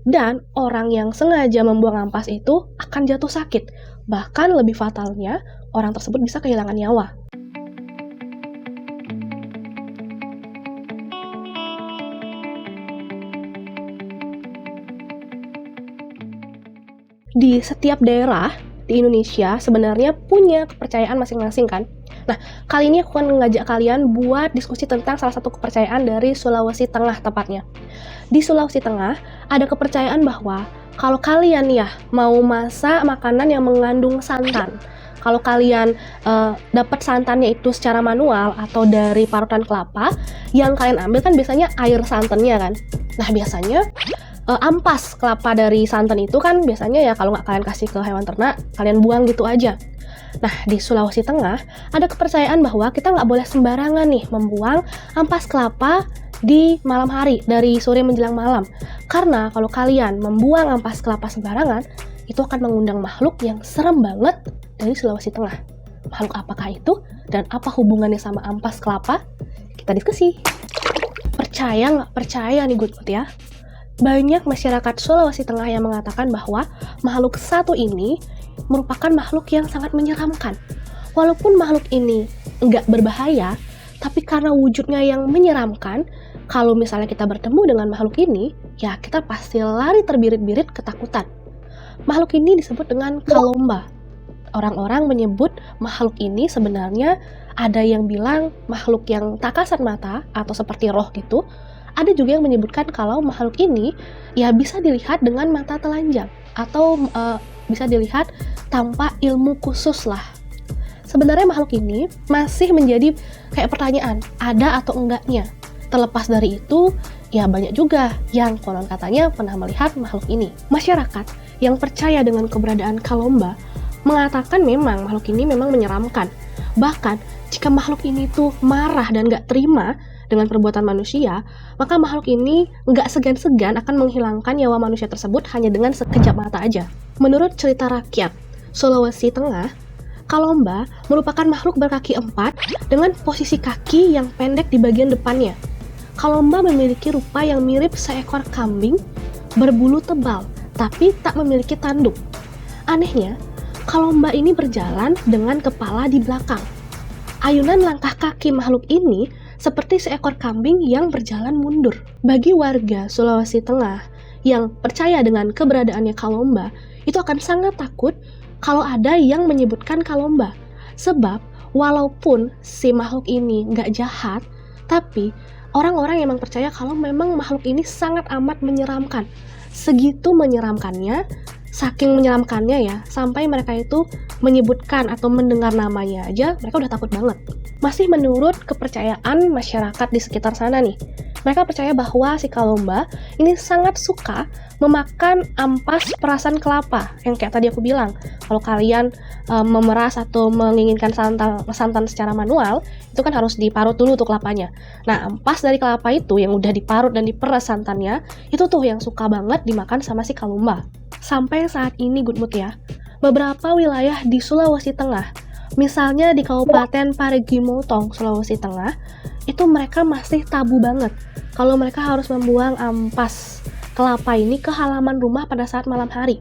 Dan orang yang sengaja membuang ampas itu akan jatuh sakit. Bahkan lebih fatalnya, orang tersebut bisa kehilangan nyawa. Di setiap daerah di Indonesia sebenarnya punya kepercayaan masing-masing kan. Nah, kali ini aku akan mengajak kalian buat diskusi tentang salah satu kepercayaan dari Sulawesi Tengah tepatnya. Di Sulawesi Tengah ada kepercayaan bahwa kalau kalian ya mau masak makanan yang mengandung santan, kalau kalian dapat santannya itu secara manual atau dari parutan kelapa, yang kalian ambil kan biasanya air santannya kan. Nah, biasanya ampas kelapa dari santan itu kan biasanya ya kalau nggak kalian kasih ke hewan ternak, kalian buang gitu aja. Nah, di Sulawesi Tengah ada kepercayaan bahwa kita nggak boleh sembarangan nih membuang ampas kelapa di malam hari, dari sore menjelang malam. Karena kalau kalian membuang ampas kelapa sembarangan, itu akan mengundang makhluk yang serem banget dari Sulawesi Tengah. Makhluk apakah itu dan apa hubungannya sama ampas kelapa? Kita diskusi. Percaya nggak percaya nih good mood ya? Banyak masyarakat Sulawesi Tengah yang mengatakan bahwa makhluk satu ini merupakan makhluk yang sangat menyeramkan. Walaupun makhluk ini nggak berbahaya, tapi karena wujudnya yang menyeramkan, kalau misalnya kita bertemu dengan makhluk ini, ya kita pasti lari terbirit-birit ketakutan. Makhluk ini disebut dengan Kalomba. Orang-orang menyebut makhluk ini sebenarnya ada yang bilang makhluk yang tak kasat mata atau seperti roh gitu. Ada juga yang menyebutkan kalau makhluk ini ya bisa dilihat dengan mata telanjang atau bisa dilihat tanpa ilmu khusus lah. Sebenarnya makhluk ini masih menjadi kayak pertanyaan, ada atau enggaknya. Terlepas dari itu, ya banyak juga yang konon katanya pernah melihat makhluk ini. Masyarakat yang percaya dengan keberadaan Kalomba mengatakan memang makhluk ini memang menyeramkan. Bahkan jika makhluk ini tuh marah dan gak terima dengan perbuatan manusia, maka makhluk ini nggak segan-segan akan menghilangkan nyawa manusia tersebut hanya dengan sekejap mata aja. Menurut cerita rakyat Sulawesi Tengah, Kalomba merupakan makhluk berkaki 4 dengan posisi kaki yang pendek di bagian depannya. Kalomba memiliki rupa yang mirip seekor kambing berbulu tebal, tapi tak memiliki tanduk. Anehnya, Kalomba ini berjalan dengan kepala di belakang. Ayunan langkah kaki makhluk ini seperti seekor kambing yang berjalan mundur. Bagi warga Sulawesi Tengah yang percaya dengan keberadaannya Kalomba, itu akan sangat takut kalau ada yang menyebutkan Kalomba. Sebab walaupun si makhluk ini nggak jahat, tapi orang-orang yang percaya kalau memang makhluk ini sangat amat menyeramkan. Segitu menyeramkannya, saking menyeramkannya ya, sampai mereka itu menyebutkan atau mendengar namanya aja, mereka udah takut banget. Masih menurut kepercayaan masyarakat di sekitar sana nih, mereka percaya bahwa si Kalomba ini sangat suka memakan ampas perasan kelapa. Yang kayak tadi aku bilang, kalau kalian memeras atau menginginkan santan secara manual, itu kan harus diparut dulu tuh kelapanya. Nah, ampas dari kelapa itu yang udah diparut dan diperas santannya, itu tuh yang suka banget dimakan sama si Kalomba. Sampai saat ini good mood ya, beberapa wilayah di Sulawesi Tengah, misalnya di Kabupaten Parigi Motong, Sulawesi Tengah, itu mereka masih tabu banget kalau mereka harus membuang ampas kelapa ini ke halaman rumah pada saat malam hari.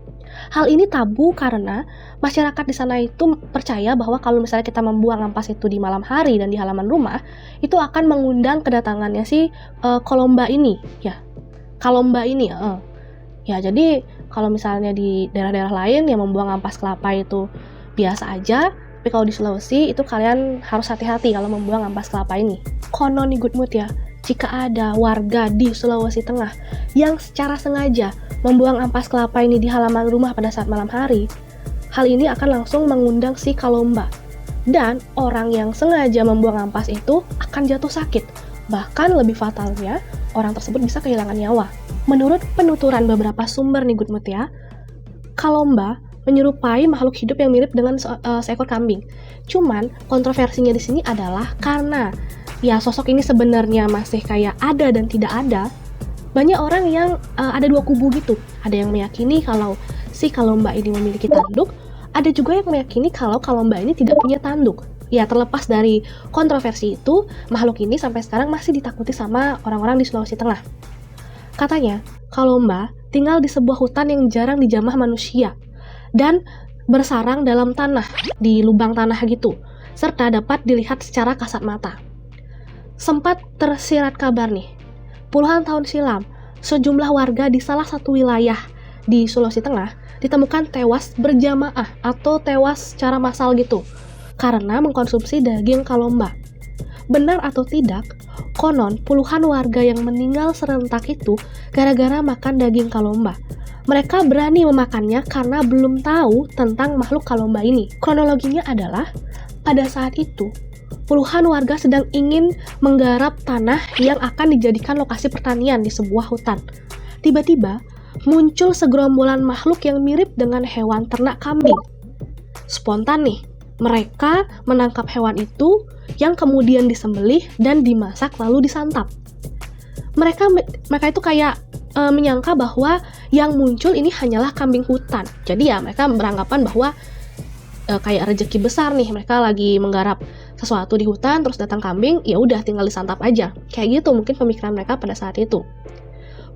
Hal ini tabu karena masyarakat di sana itu percaya bahwa kalau misalnya kita membuang ampas itu di malam hari dan di halaman rumah, itu akan mengundang kedatangannya si Kalomba ini, ya. Kalomba ini, ya. Jadi kalau misalnya di daerah-daerah lain yang membuang ampas kelapa itu biasa aja, tapi kalau di Sulawesi itu kalian harus hati-hati kalau membuang ampas kelapa ini. Konon nih good mood ya, jika ada warga di Sulawesi Tengah yang secara sengaja membuang ampas kelapa ini di halaman rumah pada saat malam hari, hal ini akan langsung mengundang si Kalomba. Dan orang yang sengaja membuang ampas itu akan jatuh sakit. Bahkan lebih fatalnya, orang tersebut bisa kehilangan nyawa. Menurut penuturan beberapa sumber nih good mood ya, Kalomba menyerupai makhluk hidup yang mirip dengan seekor kambing. Cuman kontroversinya di sini adalah karena ya sosok ini sebenarnya masih kayak ada dan tidak ada. Banyak orang yang ada dua kubu gitu. Ada yang meyakini kalau si Kalomba ini memiliki tanduk, ada juga yang meyakini kalau Kalomba ini tidak punya tanduk. Ya terlepas dari kontroversi itu, makhluk ini sampai sekarang masih ditakuti sama orang-orang di Sulawesi Tengah. Katanya, kalomba tinggal di sebuah hutan yang jarang dijamah manusia dan bersarang dalam tanah, di lubang tanah gitu, serta dapat dilihat secara kasat mata. Sempat tersirat kabar nih, puluhan tahun silam, sejumlah warga di salah satu wilayah di Sulawesi Tengah ditemukan tewas berjamaah atau tewas secara massal gitu, karena mengkonsumsi daging kalomba. Benar atau tidak, konon puluhan warga yang meninggal serentak itu gara-gara makan daging kalomba. Mereka berani memakannya karena belum tahu tentang makhluk kalomba ini. Kronologinya adalah, pada saat itu, puluhan warga sedang ingin menggarap tanah yang akan dijadikan lokasi pertanian di sebuah hutan. Tiba-tiba, muncul segerombolan makhluk yang mirip dengan hewan ternak kambing. Spontan nih, mereka menangkap hewan itu yang kemudian disembelih dan dimasak lalu disantap. Mereka itu kayak menyangka bahwa yang muncul ini hanyalah kambing hutan. Jadi ya mereka beranggapan bahwa kayak rezeki besar nih, mereka lagi menggarap sesuatu di hutan terus datang kambing, ya udah tinggal disantap aja. Kayak gitu mungkin pemikiran mereka pada saat itu.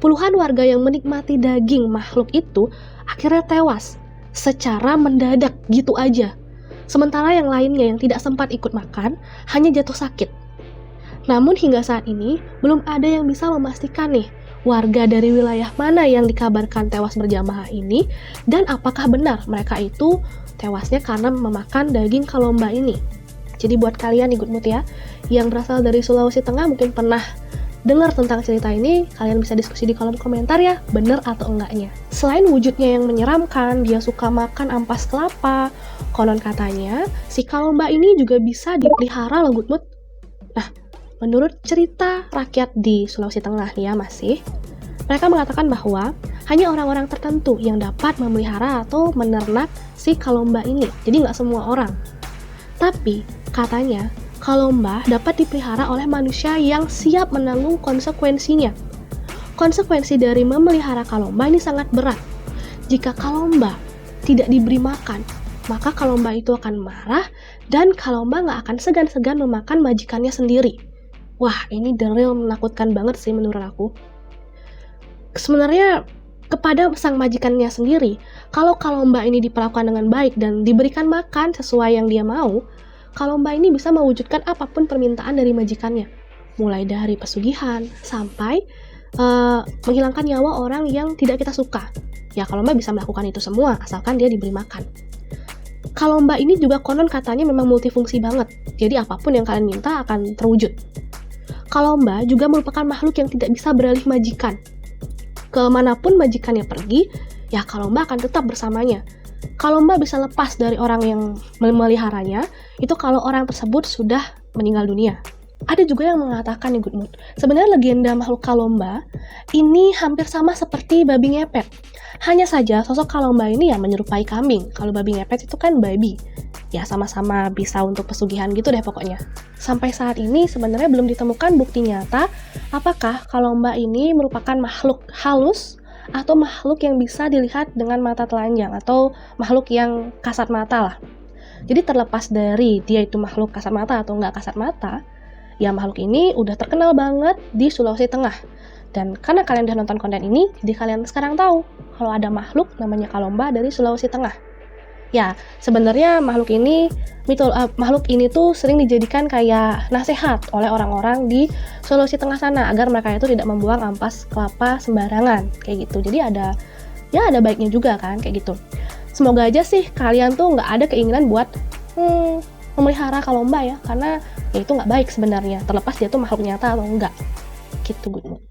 Puluhan warga yang menikmati daging makhluk itu akhirnya tewas secara mendadak gitu aja. Sementara yang lainnya yang tidak sempat ikut makan hanya jatuh sakit. Namun hingga saat ini belum ada yang bisa memastikan nih warga dari wilayah mana yang dikabarkan tewas berjamaah ini dan apakah benar mereka itu tewasnya karena memakan daging kalomba ini. Jadi buat kalian di Good Mood ya, yang berasal dari Sulawesi Tengah mungkin pernah dengar tentang cerita ini, kalian bisa diskusi di kolom komentar ya, bener atau enggaknya. Selain wujudnya yang menyeramkan, dia suka makan ampas kelapa. Konon katanya, si kalomba ini juga bisa dipelihara loh Good Mood. Nah, menurut cerita rakyat di Sulawesi Tengah nih ya mereka mengatakan bahwa hanya orang-orang tertentu yang dapat memelihara atau menernak si kalomba ini. Jadi nggak semua orang. Tapi, katanya, kalomba dapat dipelihara oleh manusia yang siap menanggung konsekuensinya. Konsekuensi dari memelihara kalomba ini sangat berat. Jika kalomba tidak diberi makan, maka kalomba itu akan marah dan kalomba nggak akan segan-segan memakan majikannya sendiri. Wah, ini the real menakutkan banget sih menurut aku. Sebenarnya kepada sang majikannya sendiri, kalau kalomba ini diperlakukan dengan baik dan diberikan makan sesuai yang dia mau, kalomba ini bisa mewujudkan apapun permintaan dari majikannya, mulai dari pesugihan sampai menghilangkan nyawa orang yang tidak kita suka. Ya, kalomba bisa melakukan itu semua asalkan dia diberi makan. Kalomba ini juga konon katanya memang multifungsi banget, jadi apapun yang kalian minta akan terwujud. Kalomba juga merupakan makhluk yang tidak bisa beralih majikan. Kemanapun majikannya pergi, ya kalomba akan tetap bersamanya. Kalomba bisa lepas dari orang yang memeliharanya, itu kalau orang tersebut sudah meninggal dunia. Ada juga yang mengatakan nih Good Mood, sebenarnya legenda makhluk kalomba ini hampir sama seperti babi ngepet. Hanya saja sosok kalomba ini ya menyerupai kambing. Kalau babi ngepet itu kan babi. Ya sama-sama bisa untuk pesugihan gitu deh pokoknya. Sampai saat ini sebenarnya belum ditemukan bukti nyata apakah kalomba ini merupakan makhluk halus atau makhluk yang bisa dilihat dengan mata telanjang atau makhluk yang kasat mata lah. Jadi terlepas dari dia itu makhluk kasat mata atau nggak kasat mata, ya makhluk ini udah terkenal banget di Sulawesi Tengah. Dan karena kalian udah nonton konten ini, jadi kalian sekarang tahu kalau ada makhluk namanya kalomba dari Sulawesi Tengah. Ya, sebenarnya makhluk ini tuh sering dijadikan kayak nasihat oleh orang-orang di Sulawesi Tengah sana agar mereka itu tidak membuang ampas kelapa sembarangan kayak gitu. Jadi ada baiknya juga kan kayak gitu. Semoga aja sih kalian tuh nggak ada keinginan buat memelihara kalomba ya, karena ya itu nggak baik sebenarnya, terlepas dia tuh makhluk nyata atau enggak. Gitu Good Mood.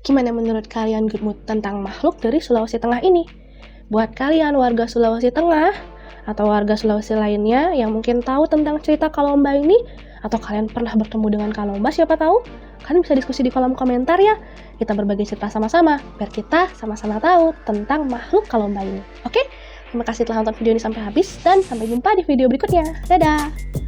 Gimana menurut kalian Good Mood tentang makhluk dari Sulawesi Tengah ini? Buat kalian warga Sulawesi Tengah atau warga Sulawesi lainnya yang mungkin tahu tentang cerita kalomba ini, atau kalian pernah bertemu dengan kalomba, siapa tahu kalian bisa diskusi di kolom komentar ya. Kita berbagi cerita sama-sama biar kita sama-sama tahu tentang makhluk kalomba ini. Oke? Terima kasih telah nonton video ini sampai habis dan sampai jumpa di video berikutnya. Dadah!